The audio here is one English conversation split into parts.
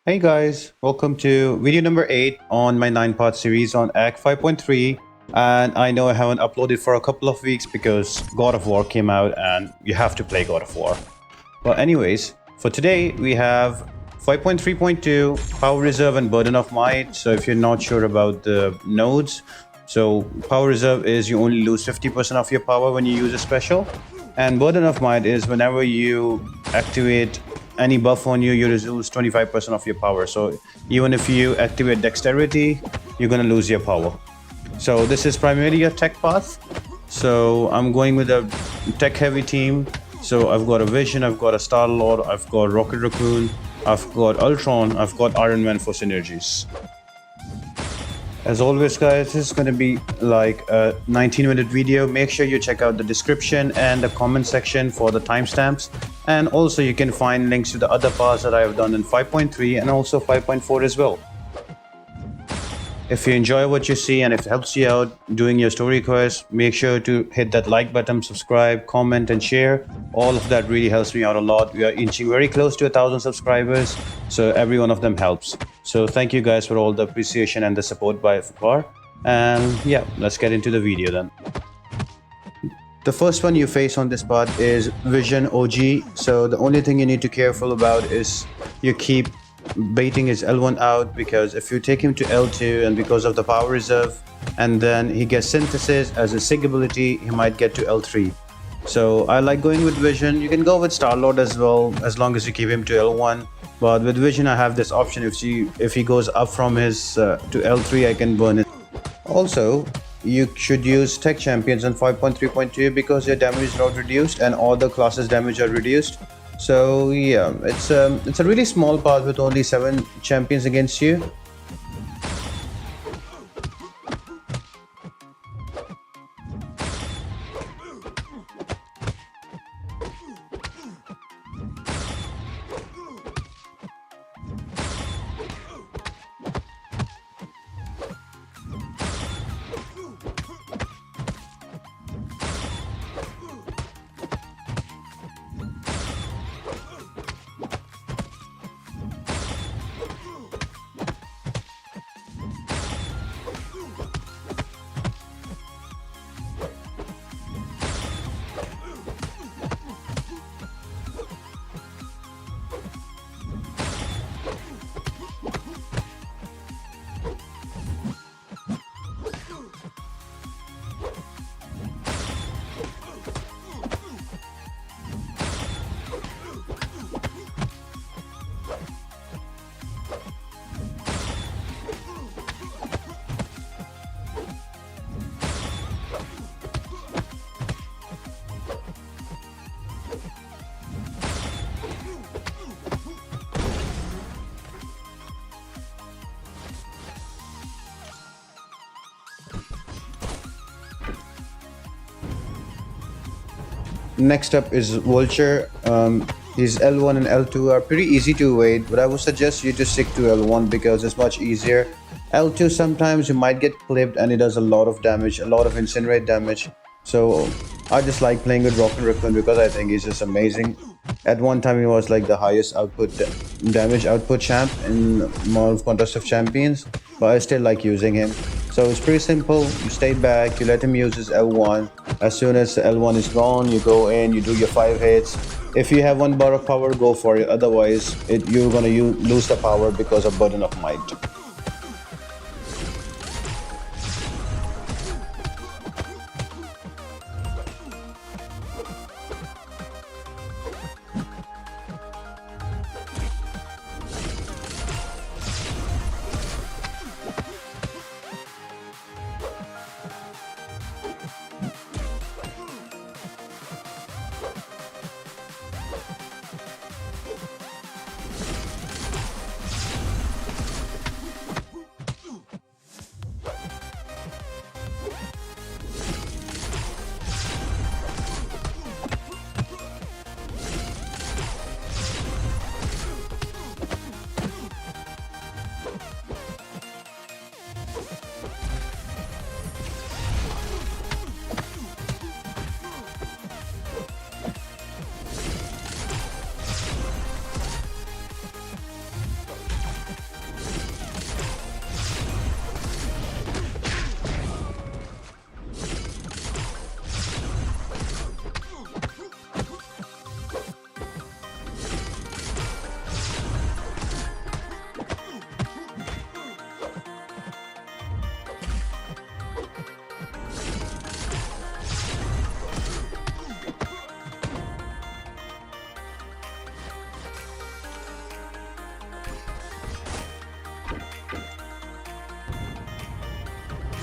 Hey guys, welcome to video number 8 on my 9-part series on Act 5.3. And I know I haven't uploaded for a couple of weeks because God of War came out and you have to play God of War. Well, anyways, for today we have 5.3.2 Power Reserve and Burden of Might. So if you're not sure about the nodes, so Power Reserve is you only lose 50% of your power when you use a special, and Burden of Might is whenever you activate any buff on you, you lose 25% of your power. So even if you activate Dexterity, you're gonna lose your power. So this is primarily a tech path. So I'm going with a tech heavy team. So I've got a Vision, I've got a Starlord, I've got Raccoon, I've got Ultron, I've got Iron Man for synergies. As always guys, this is going to be like a 19-minute video. Make sure you check out the description and the comment section for the timestamps, and also you can find links to the other parts that I have done in 5.3 and also 5.4 as well. If you enjoy what you see and if it helps you out doing your story quests, make sure to hit that like button, subscribe, comment and share. All of that really helps me out a lot. We are inching very close to 1,000 subscribers, so every one of them helps. So thank you guys for all the appreciation and the support by far. And yeah, let's get into the video then. The first one you face on this part is Vision OG. So the only thing you need to be careful about is you keep baiting his L1 out, because if you take him to L2 and because of the power reserve and then he gets synthesis as a SIG ability, he might get to L3. So I like going with Vision. You can go with Starlord as well, as long as you keep him to L1. But with Vision I have this option, if he goes up from his to L3, I can burn it. Also, you should use tech champions on 5.3.2 because your damage is not reduced and all the classes damage are reduced. So yeah, it's a really small path with only 7 champions against you. Next up is Vulture. His L1 and L2 are pretty easy to evade, but I would suggest you to stick to L1 because it's much easier. L2 sometimes you might get clipped and it does a lot of damage, a lot of incinerate damage. So I just like playing with Raccoon because I think he's just amazing. At one time he was like the highest output damage output champ in Mall Contest of Champions, but I still like using him. So it's pretty simple. You stay back, you let him use his L1. As soon as the L1 is gone, you go in, you do your 5 hits. If you have 1 bar of power, go for it. Otherwise, you're gonna lose the power because of Burden of Might.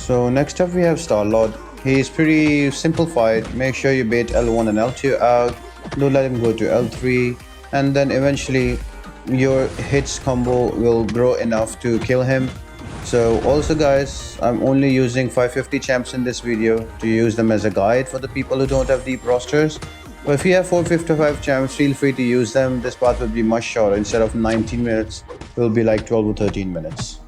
So next up we have Starlord. He's pretty simplified. Make sure you bait L1 and L2 out. Don't let him go to L3. And then eventually your hits combo will grow enough to kill him. So also guys, I'm only using 550 champs in this video to use them as a guide for the people who don't have deep rosters. But if you have 455 champs, feel free to use them. This part will be much shorter. Instead of 19 minutes, it will be like 12 or 13 minutes.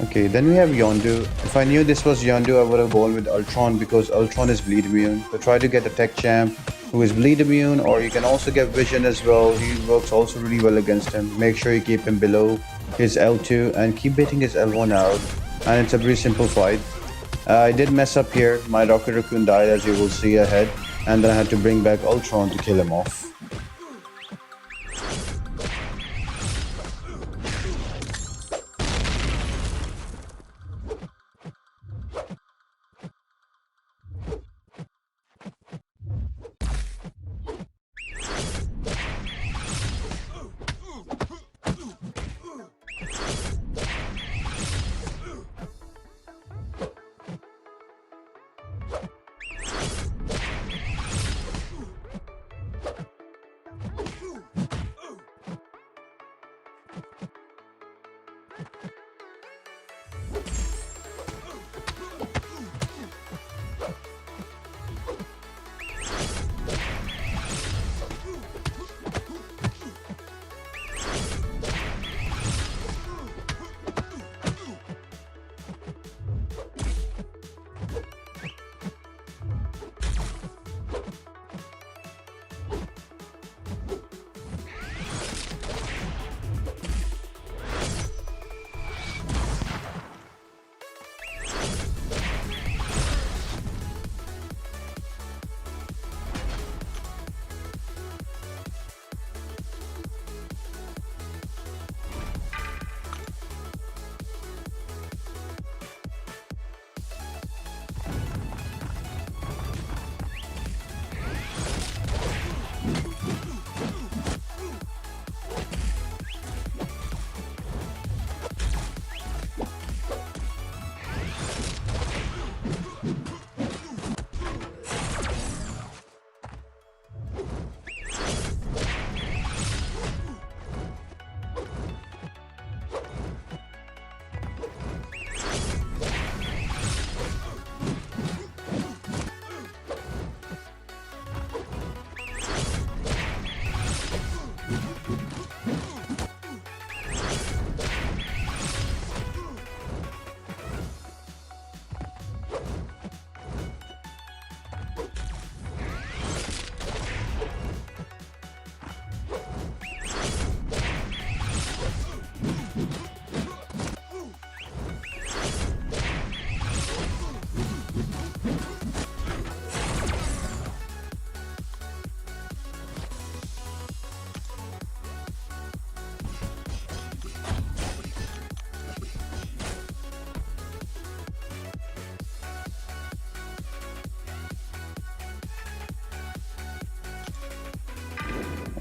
Okay, then we have Yondu. If I knew this was Yondu, I would have gone with Ultron because Ultron is bleed immune. So try to get a tech champ who is bleed immune, or you can also get vision as well. He works also really well against him. Make sure you keep him below his L2 and keep baiting his L1 out. And it's a pretty simple fight. I did mess up here. My Raccoon died, as you will see ahead. And then I had to bring back Ultron to kill him off.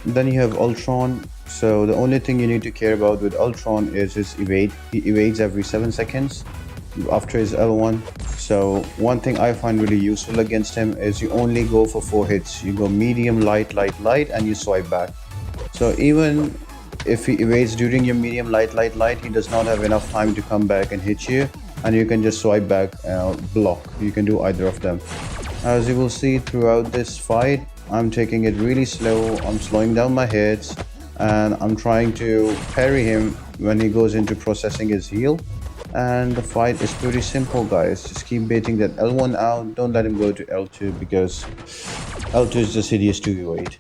Then you have Ultron. So the only thing you need to care about with Ultron is his evade. He evades every 7 seconds after his L1. So one thing I find really useful against him is you only go for 4 hits. You go medium, light, light, light, and you swipe back. So even if he evades during your medium light, he does not have enough time to come back and hit you, and you can just swipe back, block. You can do either of them. As you will see throughout this fight, I'm taking it really slow. I'm slowing down my hits, and I'm trying to parry him when he goes into processing his heal. And the fight is pretty simple, guys. Just keep baiting that L1 out. Don't let him go to L2, because L2 is just hideous to evade.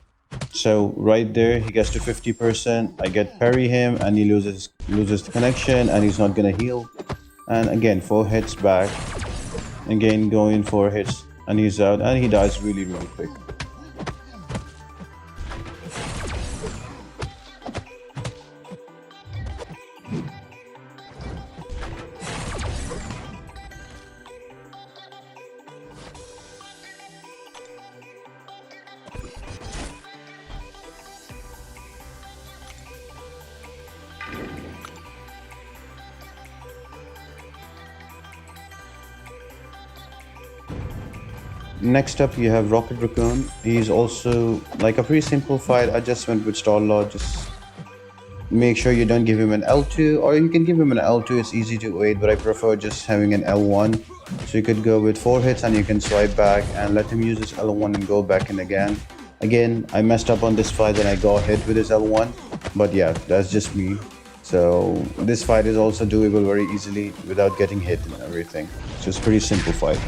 So right there, he gets to 50%. I get parry him, and he loses the connection, and he's not gonna heal. And again, 4 hits back. Again, going 4 hits, and he's out, and he dies really quick. Next up, you have Raccoon. He's also like a pretty simple fight. I just went with Starlord. Just make sure you don't give him an L2, or you can give him an L2. It's easy to evade, but I prefer just having an L1. So you could go with 4 hits, and you can swipe back and let him use his L1 and go back in again. Again, I messed up on this fight and I got hit with his L1, but yeah, that's just me. So this fight is also doable very easily without getting hit and everything. So it's a pretty simple fight.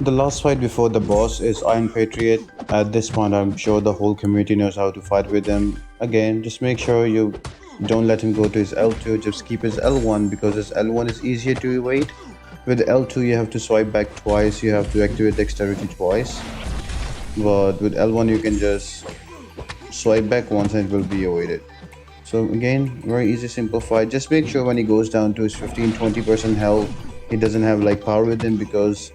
The last fight before the boss is Iron Patriot. At this point, I'm sure the whole community knows how to fight with him. Again, just make sure you don't let him go to his L2, just keep his L1, because his L1 is easier to evade. With L2, you have to swipe back twice, you have to activate dexterity twice. But with L1, you can just swipe back once and it will be evaded. So again, very easy, simple fight. Just make sure when he goes down to his 15-20% health, he doesn't have like power with him, because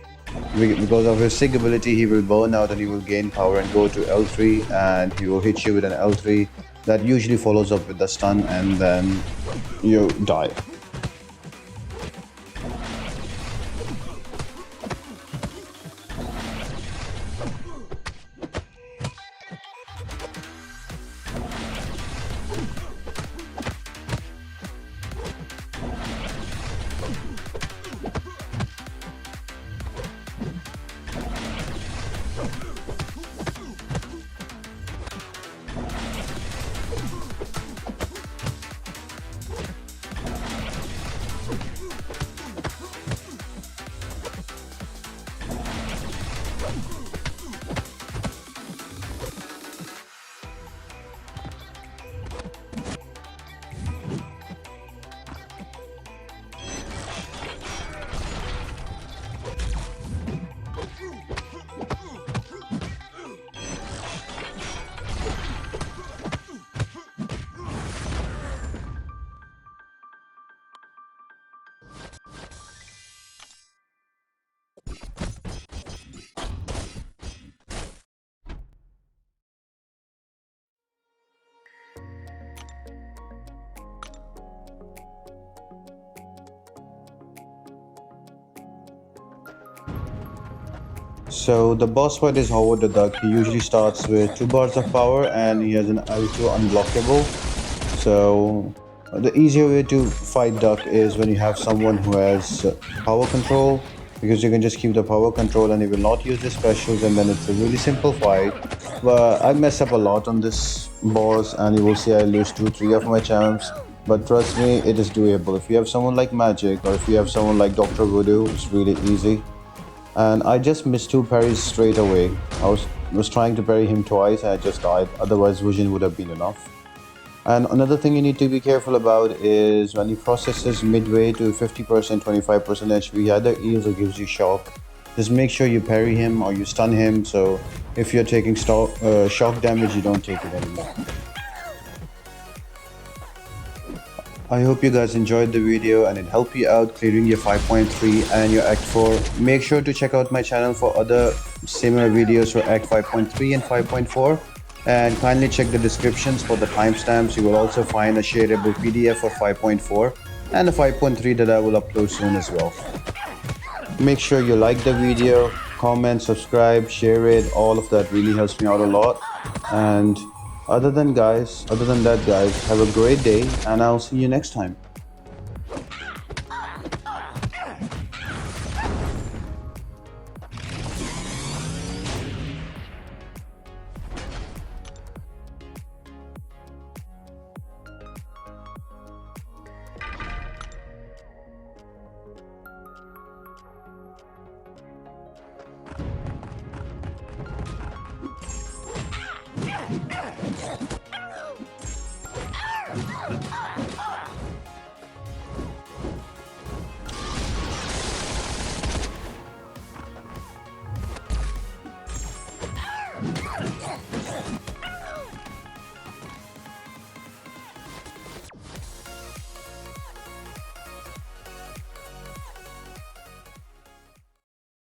of his sig ability, he will burn out and he will gain power and go to L3, and he will hit you with an L3 that usually follows up with the stun, and then you die. So the boss fight is Howard the Duck. He usually starts with 2 bars of power, and he has an L2 unblockable. So the easier way to fight Duck is when you have someone who has power control, because you can just keep the power control and he will not use his specials, and then it's a really simple fight. But I mess up a lot on this boss, and you will see I lose 2-3 of my champs. But trust me, it is doable. If you have someone like Magic, or if you have someone like Dr. Voodoo, it's really easy. And I just missed 2 parries straight away. was trying to parry him twice and I just died. Otherwise vision would have been enough. And another thing you need to be careful about is when he processes midway to 50%, 25% HP, he either heals or gives you shock. Just make sure you parry him or you stun him, so if you're taking shock damage, you don't take it anymore. I hope you guys enjoyed the video and it helped you out clearing your 5.3 and your Act 4. Make sure to check out my channel for other similar videos for Act 5.3 and 5.4. And kindly check the descriptions for the timestamps. You will also find a shareable PDF for 5.4 and a 5.3 that I will upload soon as well. Make sure you like the video, comment, subscribe, share it. All of that really helps me out a lot. And other than that guys, have a great day and I'll see you next time.